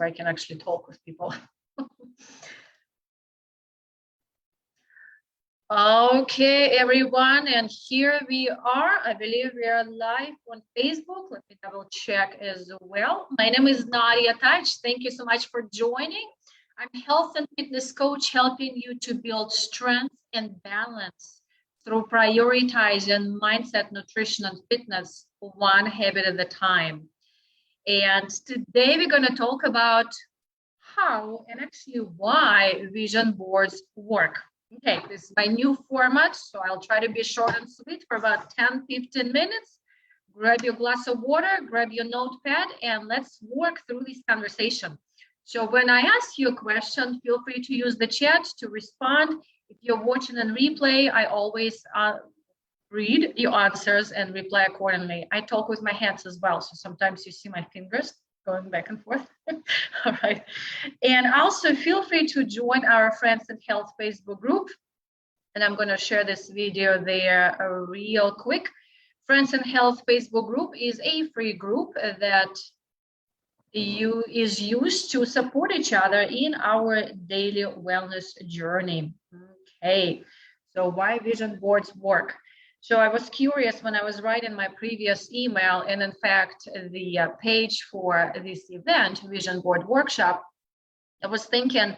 where I can actually talk with people. Okay, everyone, and here we are. I believe we are live on Facebook. Let me double check as well. My name is Nadia Taj. Thank you so much for joining. I'm health and fitness coach, helping you to build strength and balance through prioritizing mindset, nutrition, and fitness one habit at a time. And today we're going to talk about how and actually why vision boards work. Okay, this is my new format, so I'll try to be short and sweet for about 10-15 minutes. Grab your glass of water, grab your notepad, and let's work through this conversation. So when I ask you a question, feel free to use the chat to respond. If you're watching on replay, I always read your answers and reply accordingly. I talk with my hands as well, so sometimes you see my fingers going back and forth. All right. And also feel free to join our Friends in Health Facebook group. And I'm going to share this video there real quick. Friends in Health Facebook group is a free group that is used to support each other in our daily wellness journey. Okay. So why vision boards work? So I was curious when I was writing my previous email, and in fact, the page for this event, Vision Board Workshop, I was thinking,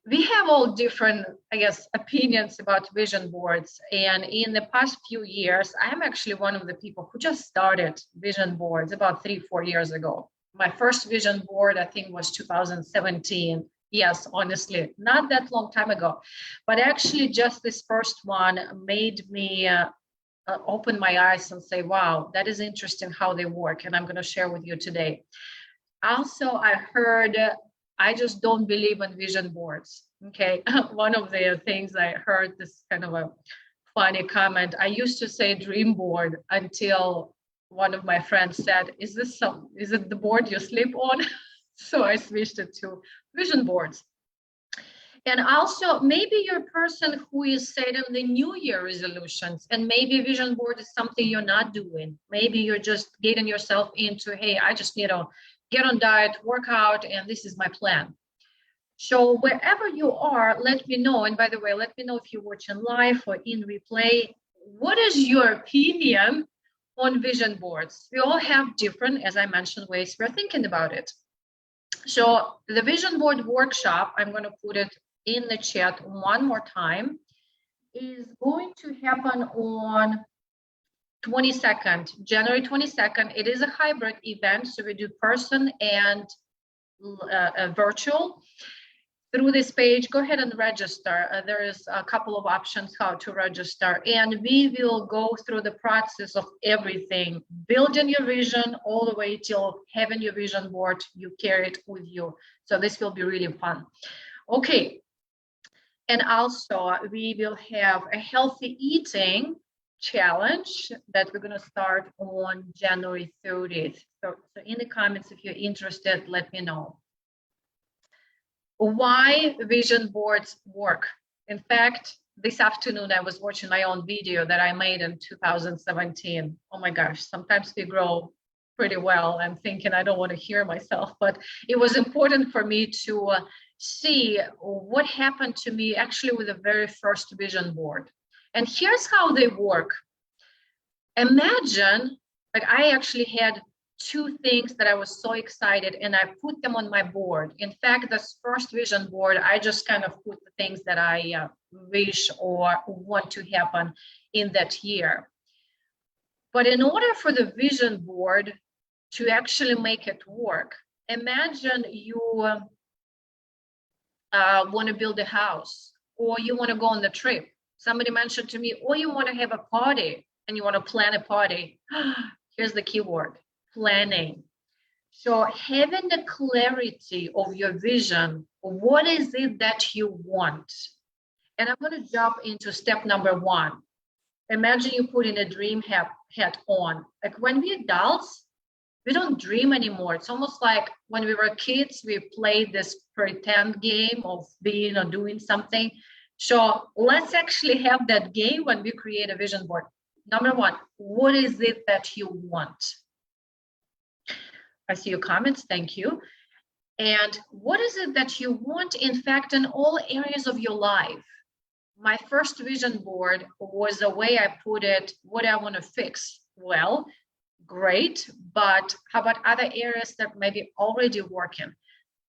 we have all different, I guess, opinions about vision boards. And in the past few years, I'm actually one of the people who just started vision boards about 3-4 years ago. My first vision board, I think, was 2017. Yes, honestly, not that long time ago, but actually just this first one made me open my eyes and say, wow, that is interesting how they work. And I'm going to share with you today. Also, I heard, I just don't believe in vision boards. Okay. One of the things I heard, this kind of a funny comment. I used to say dream board until one of my friends said, is it the board you sleep on? So I switched it to vision boards. And also, maybe you're a person who is setting the New Year resolutions, and maybe vision board is something you're not doing. Maybe you're just getting yourself into, hey, I just need to get on diet, work out, and this is my plan. So wherever you are, let me know. And by the way, let me know if you're watching live or in replay. What is your opinion on vision boards? We all have different, as I mentioned, ways we're thinking about it. So the vision board workshop, I'm going to put it in the chat one more time, is going to happen on 22nd, January 22nd. It is a hybrid event, so we do person and virtual. Through this page, go ahead and register. There is a couple of options how to register, and we will go through the process of everything, building your vision all the way till having your vision board, you carry it with you. So this will be really fun. Okay, and also we will have a healthy eating challenge that we're going to start on January 30th. So in the comments, if you're interested, let me know. Why vision boards work. In fact, this afternoon I was watching my own video that I made in 2017. Oh my gosh, sometimes we grow pretty well. I'm thinking I don't want to hear myself, but it was important for me to see what happened to me actually with the very first vision board. And here's how they work. Imagine, like, I actually had 2 things that I was so excited, and I put them on my board. In fact, this first vision board, I just kind of put the things that I wish or want to happen in that year. But in order for the vision board to actually make it work, imagine you want to build a house, or you want to go on the trip. Somebody mentioned to me, or you want to have a party and you want to plan a party. Here's the keyword. Planning. So having the clarity of your vision, what is it that you want? And I'm going to jump into step number 1. Imagine you putting a dream hat on. Like when we're adults, we don't dream anymore. It's almost like when we were kids, we played this pretend game of being or doing something. So let's actually have that game when we create a vision board. Number 1, what is it that you want? I see your comments, thank you. And what is it that you want, in fact, in all areas of your life? My first vision board was the way I put it, what I want to fix. Well, great, but how about other areas that may be already working?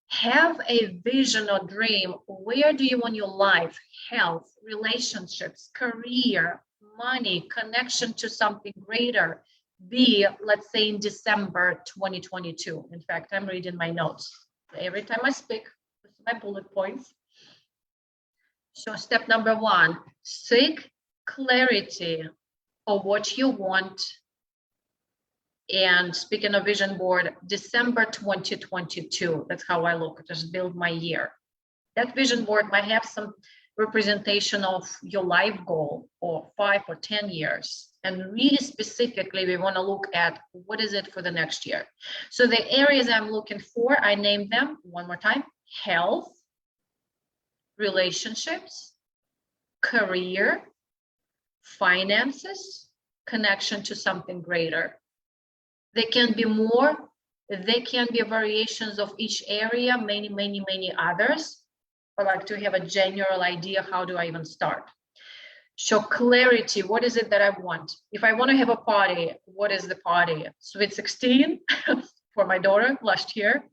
Have a vision or dream. Where do you want your life, health, relationships, career, money, connection to something greater be, let's say, in December 2022? In fact, I'm reading my notes. Every time I speak, this is my bullet points. So step number 1, seek clarity of what you want. And speaking of vision board, December 2022, that's how I look, just build my year. That vision board might have some representation of your life goal for 5 or 10 years. And really specifically, we want to look at what is it for the next year. So the areas I'm looking for, I named them one more time: health, relationships, career, finances, connection to something greater. They can be more, they can be variations of each area, many others. I like to have a general idea, how do I even start? So clarity, what is it that I want? If I want to have a party, what is the party? Sweet 16 for my daughter last year.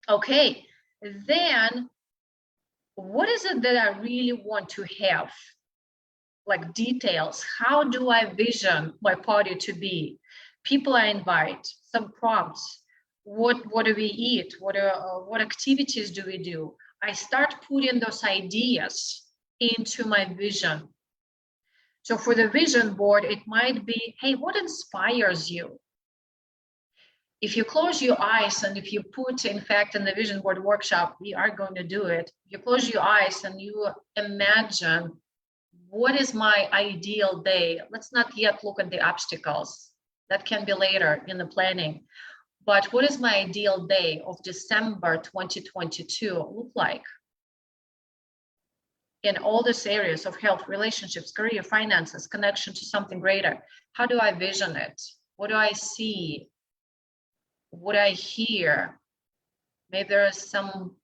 Okay, then what is it that I really want to have? Like details, how do I vision my party to be? People I invite, some prompts, what do we eat? What activities do we do? I start putting those ideas into my vision. So for the vision board, it might be, hey, what inspires you? If you close your eyes and if you put, in fact, in the vision board workshop, we are going to do it. You close your eyes and you imagine, what is my ideal day? Let's not yet look at the obstacles. That can be later in the planning. But what is my ideal day of December 2022 look like? In all these areas of health, relationships, career, finances, connection to something greater. How do I vision it? What do I see? What do I hear? Maybe there is some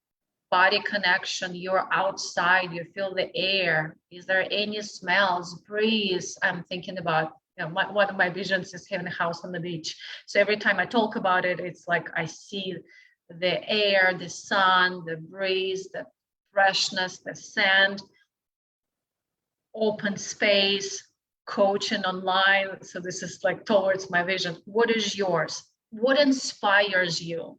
body connection. You're outside, you feel the air. Is there any smells, breeze? I'm thinking about, one of my visions is having a house on the beach. So every time I talk about it, it's like I see the air, the sun, the breeze, the freshness, the sand, open space, coaching online. So this is like towards my vision. What is yours? What inspires you?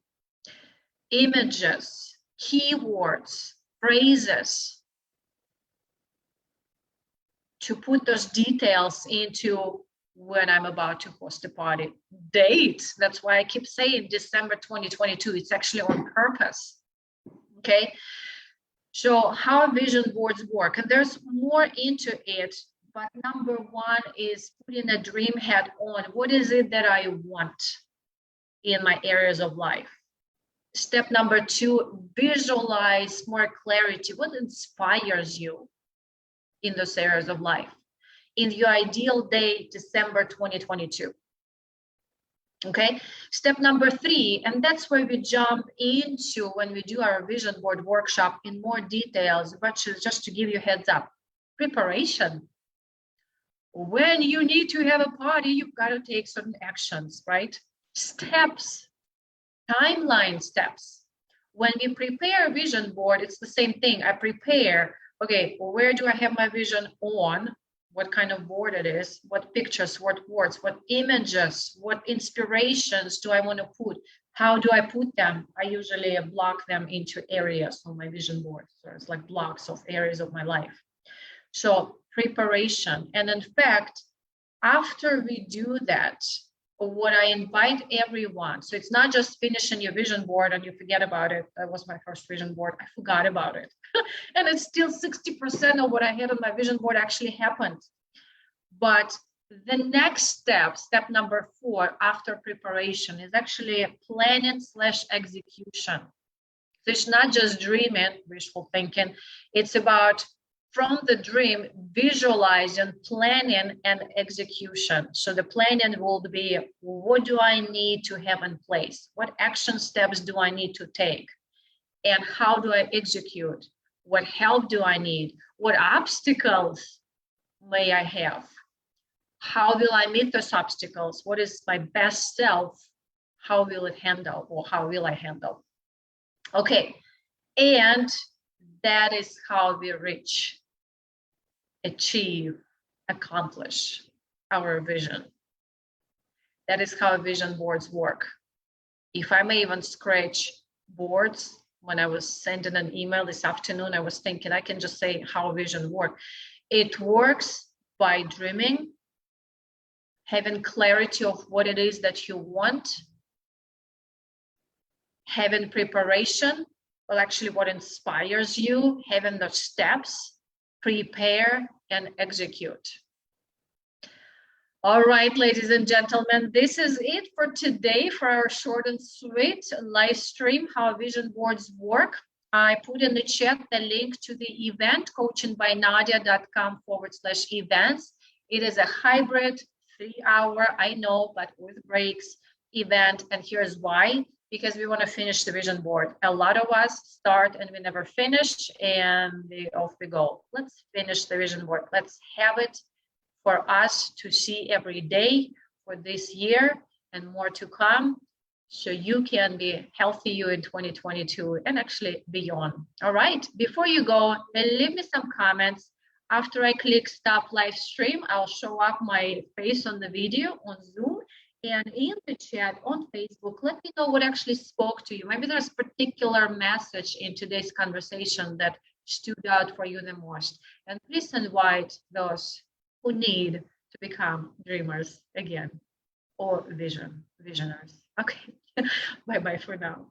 Images, keywords, phrases, to put those details into when I'm about to host a party. Date, that's why I keep saying December 2022, it's actually on purpose, okay? So how vision boards work, and there's more into it, but number 1 is putting a dream hat on. What is it that I want in my areas of life? Step number 2, visualize more clarity. What inspires you in those areas of life? In your ideal day, December 2022. Okay, step number 3, and that's where we jump into when we do our vision board workshop in more details, but just to give you a heads up, preparation. When you need to have a party, you've got to take certain actions, right? Steps, timeline steps. When we prepare a vision board, it's the same thing. I prepare, okay, where do I have my vision on? What kind of board it is, what pictures, what words, what images, what inspirations do I want to put? How do I put them? I usually block them into areas on my vision board. So it's like blocks of areas of my life. So preparation. And in fact, after we do that, what I invite everyone, so it's not just finishing your vision board and you forget about it. That was my first vision board. I forgot about it. And it's still 60% of what I had on my vision board actually happened. But the next step, step number 4 after preparation, is actually planning / execution. So it's not just dreaming, wishful thinking. It's about from the dream, visualizing, planning, and execution. So the planning will be, what do I need to have in place? What action steps do I need to take? And how do I execute? What help do I need? What obstacles may I have? How will I meet those obstacles? What is my best self? How will it handle, or how will I handle? Okay, and that is how we reach, achieve, accomplish our vision. That is how vision boards work. If I may even scratch boards, when I was sending an email this afternoon, I was thinking I can just say how vision works. It works by dreaming, having clarity of what it is that you want, having preparation, well, actually what inspires you, having the steps, prepare and execute. All right, ladies and gentlemen, this is it for today for our short and sweet live stream, how vision boards work. I put in the chat the link to the event, coachingbynadia.com/events. It is a hybrid 3-hour, I know, but with breaks event. And here's why, because we want to finish the vision board. A lot of us start and we never finish, and off we go. Let's finish the vision board. Let's have it for us to see every day for this year and more to come, so you can be healthy you in 2022 and actually beyond. All right, before you go, leave me some comments. After I click stop live stream, I'll show up my face on the video on Zoom, and in the chat on Facebook, let me know what actually spoke to you. Maybe there's a particular message in today's conversation that stood out for you the most. And please invite those who need to become dreamers again, or visionaries. Okay, bye-bye for now.